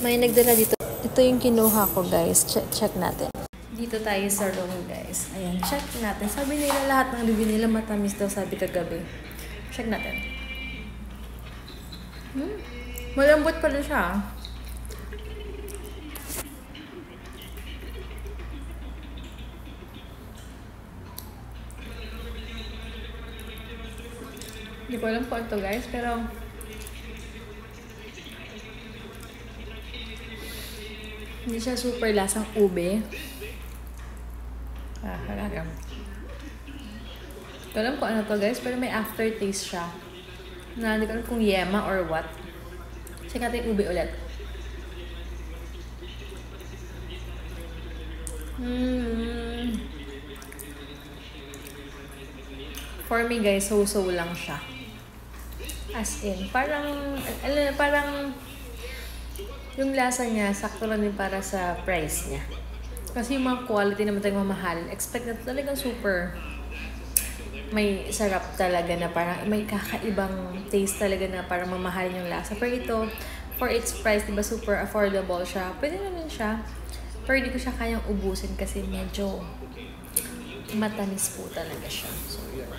May nagdala dito. Ito yung kinuha ko, guys. Check natin. Dito tayo sa room, guys. Ayan, check natin. Sabi nila lahat ng review nila matamis daw, sabi kagabi. Check natin. Malambot pala siya. Hindi ko alam po ito, guys, pero hindi siya super lasang ube. Halaga. Hindi ko alam kung ano to, guys, pero may aftertaste siya. Hindi ko alam kung yema or what. Check natin yung ube ulit. For me, guys, so-so lang siya. As in, parang yung lasa niya, sakto lang din para sa price niya. Kasi yung mga quality naman tayong mamahalin, expect na talagang super may sarap talaga na parang may kakaibang taste talaga na parang mamahalin yung lasa. Pero ito, for its price, diba super affordable siya. Pwede naman siya. Pero hindi ko siya kayang ubusin kasi medyo matamis po talaga siya. So, yun.